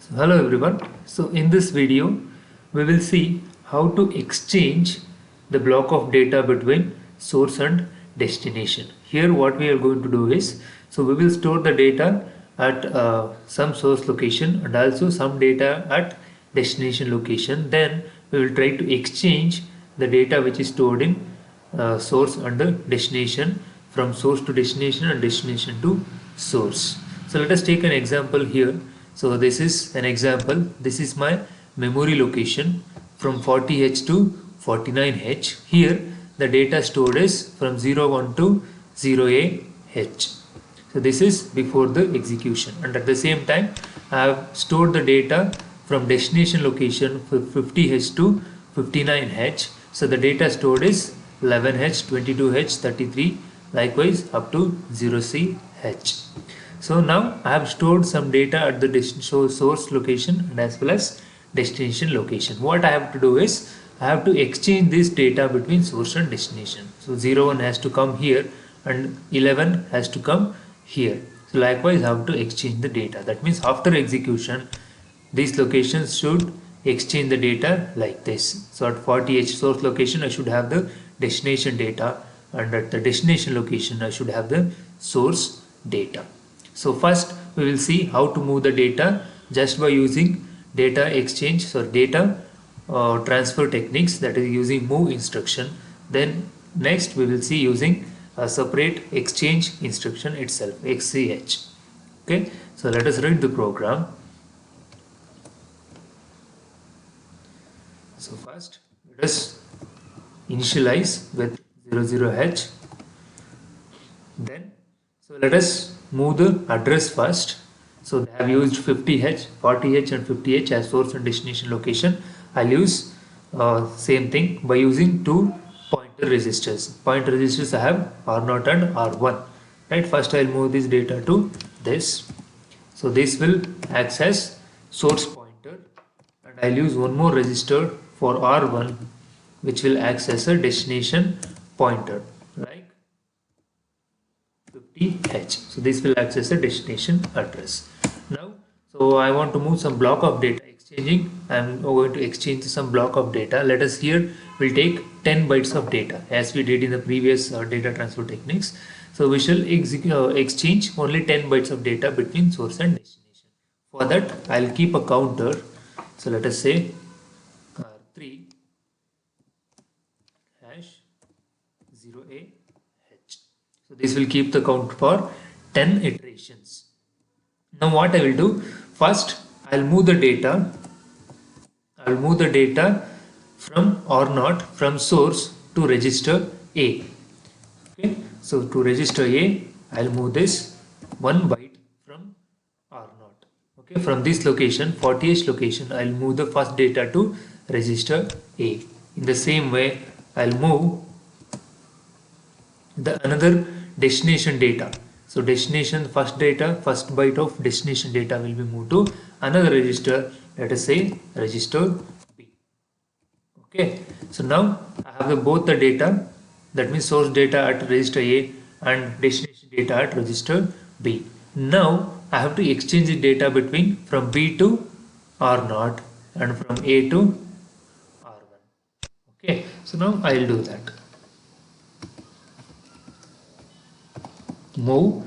So hello everyone. So in this video we will see how to exchange the block of data between source and destination. Here what we are going to do is, so we will store the data at some source location and also some data at destination location. Then we will try to exchange the data which is stored in source and the destination, from source to destination and destination to source. So let us take an example here. So this is an example. This is my memory location from 40H to 49H. Here the data stored is from 01 to 0AH. So this is before the execution, and at the same time I have stored the data from destination location for 50H to 59H. So the data stored is 11H, 22H, 33, likewise up to 0CH. So now I have stored some data at the source location and as well as destination location. What I have to do is I have to exchange this data between source and destination. So 01 has to come here and 11 has to come here. So likewise I have to exchange the data. That means after execution these locations should exchange the data like this. So at 40H source location I should have the destination data, and at the destination location I should have the source data. So first we will see how to move the data just by using data exchange, so data transfer techniques, that is using move instruction. Then next we will see using a separate exchange instruction itself, XCH. Okay, so let us read the program. So first let us initialize with 00H. Then so let us move the address first. So they have used 50H, 40H and 50H as source and destination location. I'll use same thing by using two pointer registers. Pointer registers I have R0 and R1. Right, first I'll move this data to this. So this will access source pointer, and I'll use one more register for R1 which will access a destination pointer like 50H. So this will access a destination address. Now, so I want to move some block of data exchanging. I'm going to exchange some block of data. Let us here will take 10 bytes of data as we did in the previous data transfer techniques. So we shall exchange only 10 bytes of data between source and destination. For that I'll keep a counter. So let us say 3 hash 0AH. So this will keep the count for 10 iterations. Now what I will do, first I'll move the data from R0 from source to register A. Okay, so to register A I'll move this 1 byte from R0. Okay, from this location, 40H location, I'll move the first data to register A. In the same way I'll move the another destination data. So destination first byte of destination data will be moved to another register, let us say register B. Okay, so now I have both the data, that means source data at register A and destination data at register B. Now I have to exchange the data between from B to R0 and from A to R1. Okay, so now I will do that. Move.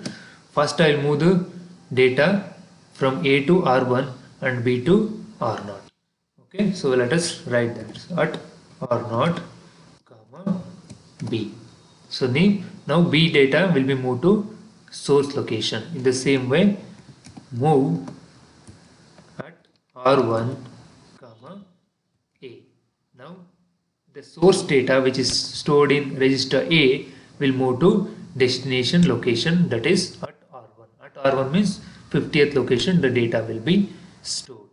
First I will move the data from A to R1 and B to R0. Okay, so let us write that at R0 comma B. So now B data will be moved to source location. In the same way, move at R1 comma A. Now the source data which is stored in register A will move to destination location, that is at R1. At R1 means 50th location the data will be stored.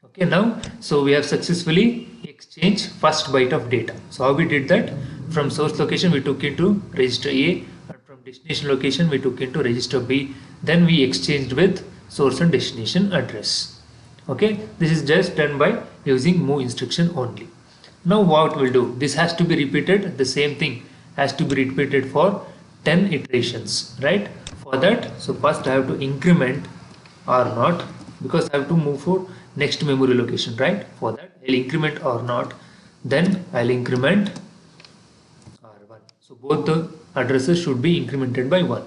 Okay, now so we have successfully exchanged first byte of data. So how we did that? From source location we took into register A, and from destination location we took into register B. Then we exchanged with source and destination address. Okay, this is just done by using move instruction only. Now what we'll do, this has to be repeated, the same thing has to be repeated for 10 iterations, right? For that, so first I have to increment R0 because I have to move for next memory location, right? For that I'll increment R0, then I'll increment R1. So both the addresses should be incremented by 1,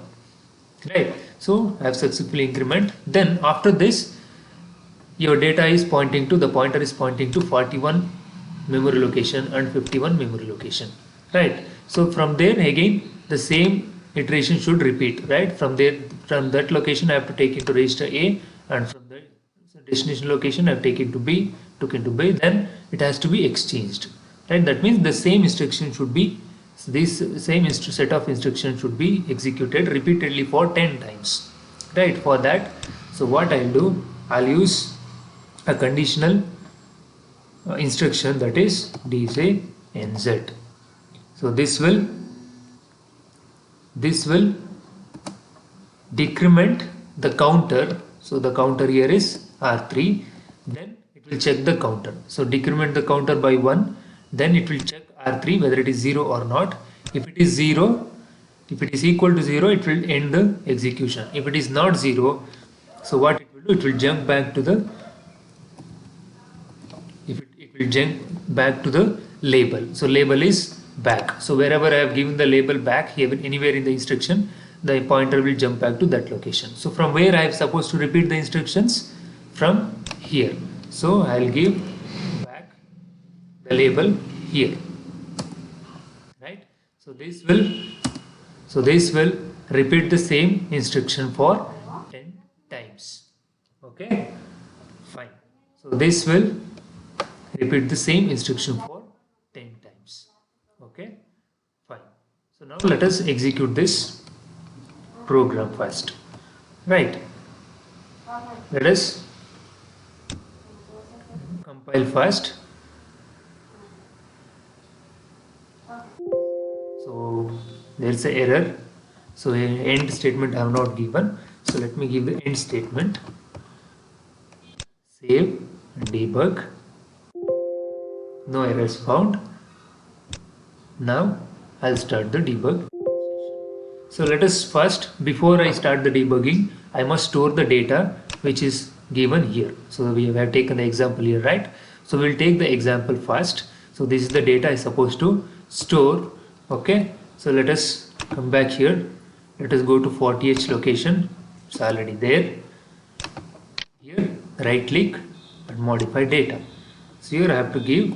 right? So I have successfully increment. Then after this, your data is pointing to, the pointer is pointing to 41 memory location and 51 memory location, right? So from there again the same iteration should repeat, right? From there, from that location I have to take into register A, and from the destination location I have taken to B, took into B, then it has to be exchanged, right? That means the same instruction should be, this same set of instructions should be executed repeatedly for 10 times, right? For that, so what I'll do, I'll use a conditional instruction, that is DJNZ. So this will decrement the counter. So the counter here is R3, then it will check the counter. So decrement the counter by 1, then it will check R3 whether it is 0 or not. If it is 0, if it is equal to 0, it will end the execution. If it is not 0, so what it will do, it will jump back to the, it will jump back to the label. So label is back. So wherever I have given the label back, here anywhere in the instruction, the pointer will jump back to that location. So from where I am supposed to repeat the instructions? From here. So I will give back the label here, right? So this will repeat the same instruction for 10 times. Okay, fine. So this will repeat the same instruction for 10 times. Okay, fine. So now let us execute this program first, right? Let us compile first. So there is an error, so an end statement I have not given, so let me give the end statement. Save and debug. No errors found. Now I'll start the debug. So let us first, before I start the debugging, I must store the data which is given here. So we have taken the example here, right? So we'll take the example first. So this is the data I supposed to store. Okay, so let us come back here. Let us go to 40H location. It's already there. Here right click and modify data. So here I have to give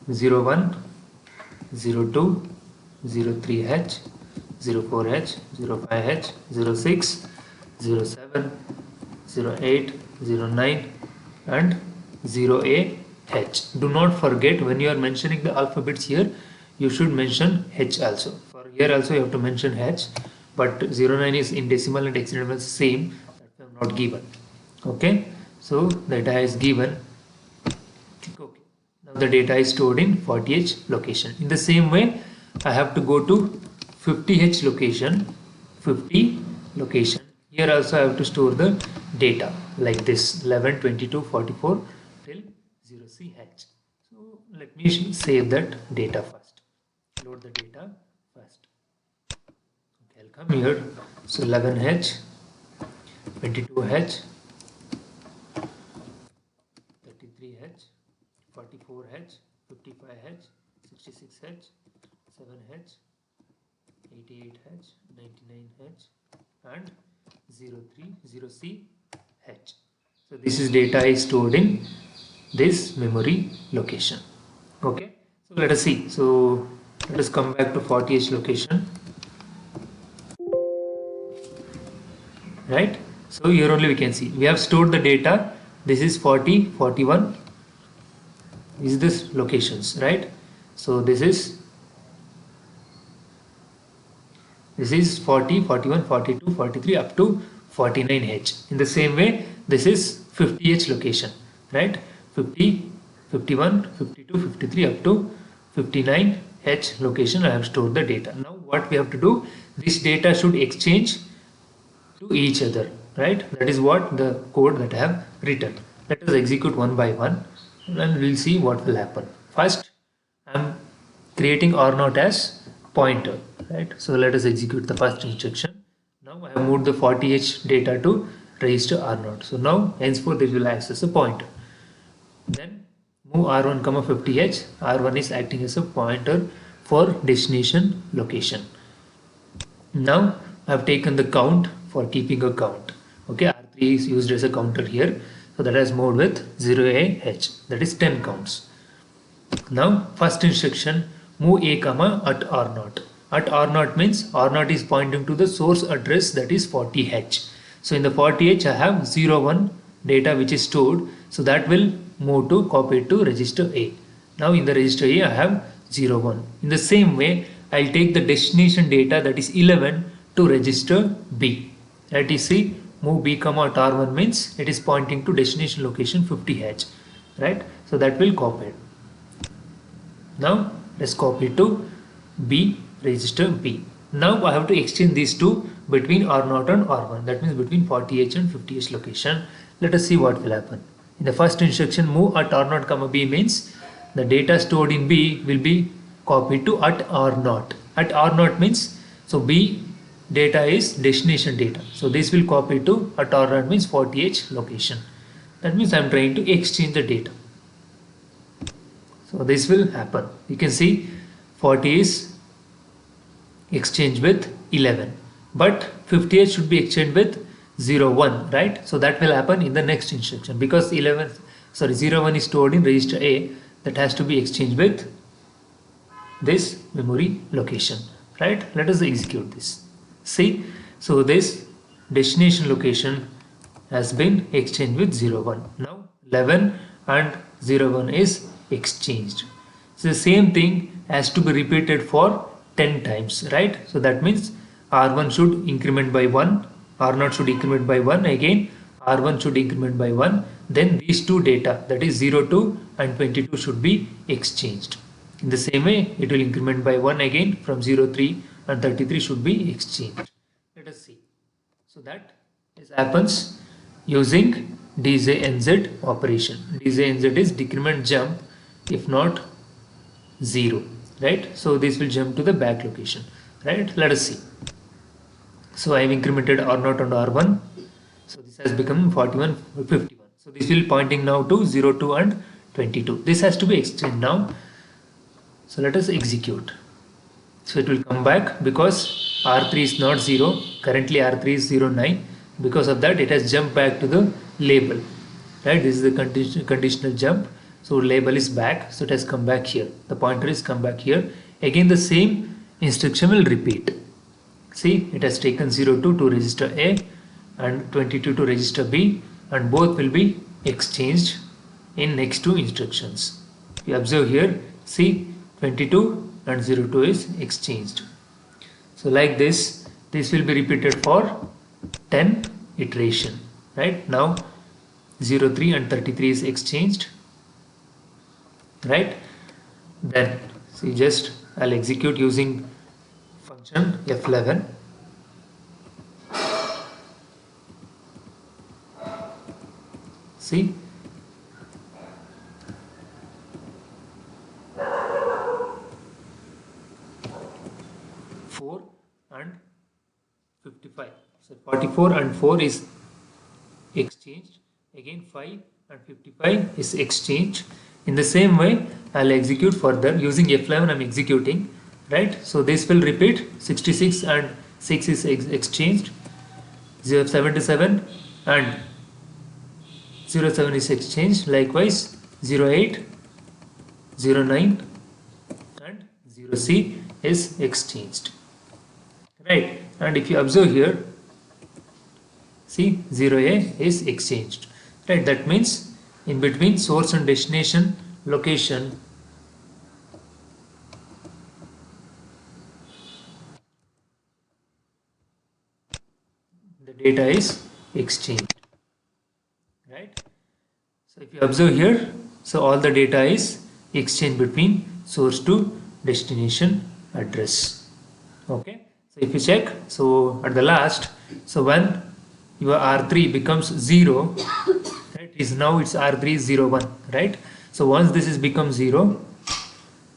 01, 02, 03H, 04H, 05H, 06, 07, 08, 09 and 0AH. Do not forget, when you are mentioning the alphabets here, you should mention H also. For here also you have to mention H, but 09 is in decimal and hexadecimal same, that I have not given. Okay, so the data is given. Okay, now the data is stored in 40H location. In the same way, I have to go to 50H location, 50 location. Here also I have to store the data like this, 11, 22, 44 till 0CH. So let me save that data first. Load the data first. Okay, I'll come here. So 11H, 22H, 33H, 44H, 55H, 66H, 7H, 88H, 99H and 030CH. So this is data is stored in this memory location. Okay, so let us see. So let us come back to 40H location, right? So here only we can see we have stored the data. This is 40, 41 is this locations, right? So this is 40, 41, 42, 43 up to 49H. In the same way, this is 50H location, right? 50, 51, 52, 53 up to 59H location I have stored the data. Now what we have to do, this data should exchange to each other, right? That is what the code that I have written. Let us execute one by one and we'll see what will happen. First, I am creating R0 as pointer, right? So let us execute the first instruction. Now I have moved the 40H data to register R0. So now henceforth it will access a pointer. Then move R1 comma 50H. R1 is acting as a pointer for destination location. Now I have taken the count for keeping a count. Okay, R3 is used as a counter here. So that has moved with 0AH, that is 10 counts. Now first instruction, move A comma at R0. At R0 means R0 is pointing to the source address, that is 40H. So in the 40H I have 01 data which is stored. So that will move to copy to register A. Now in the register A I have 01. In the same way I'll take the destination data, that is 11, to register B. That is, see, move B comma at R1 means it is pointing to destination location 50H, right? So that will copy. Now let's copy to B, register B. Now I have to exchange these two between R0 and R1, that means between 40H and 50H location. Let us see what will happen. In the first instruction, move at R0 comma B means the data stored in B will be copied to at R0. At R0 means, so B data is destination data. So this will copy to at R0 means 40H location. That means I am trying to exchange the data. So this will happen. You can see 40 is exchanged with 11, but 50H should be exchanged with 01, right? So that will happen in the next instruction because 01 is stored in register A, that has to be exchanged with this memory location, right? Let us execute this. See, so this destination location has been exchanged with 01. Now 11 and 01 is exchanged. So the same thing has to be repeated for 10 times, right? So that means R1 should increment by 1, R0 should increment by 1, again R1 should increment by 1, then these two data, that is 02 and 22, should be exchanged. In the same way it will increment by 1 again, from 03 and 33 should be exchanged. Let us see. So that happens using DJNZ operation. DJNZ is decrement jump if not 0, right? So this will jump to the back location, right? Let us see. So I have incremented R0 and R1. So this has become 41, 51. So this will pointing now to 02 and 22. This has to be exchanged now. So let us execute. So it will come back because R3 is not 0. Currently R3 is 09. Because of that it has jumped back to the label, right? This is the conditional jump. So label is back. So it has come back here. The pointer is come back here. Again the same instruction will repeat. See, it has taken 02 to register A and 22 to register B, and both will be exchanged in next two instructions. You observe here, see, 22 and 02 is exchanged. So like this will be repeated for 10 iteration, right? Now 03 and 33 is exchanged, right? Then see, just I'll execute using function F11. See, and 55. So 44 and 4 is exchanged. Again 5 and 55 is exchanged. In the same way I'll execute further using F11. I'm executing, right? So this will repeat. 66 and 6 is exchanged. 77 and 07 is exchanged. Likewise 08, 09 and 0C is exchanged, right? And if you observe here, see, 0A is exchanged, right? That means in between source and destination location, the data is exchanged, right? So if you observe here, so all the data is exchanged between source to destination address. Okay, so if you check, so at the last, so when your R3 becomes 0, right, is now it's R3 01, right? So once this is become 0,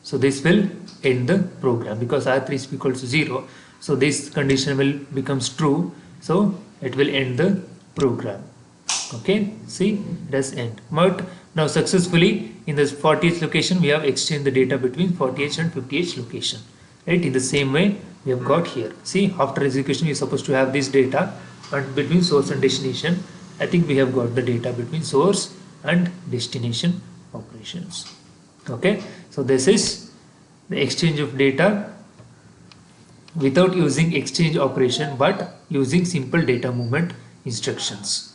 so this will end the program because R3 is equal to 0. So this condition will becomes true, so it will end the program. Okay, see, it has end. But now successfully in this 40th location we have exchanged the data between 40th and 50th location. Right, in the same way we have got here. See, after execution we are supposed to have this data, and between source and destination I think we have got the data between source and destination operations. Okay, so this is the exchange of data without using exchange operation but using simple data movement instructions.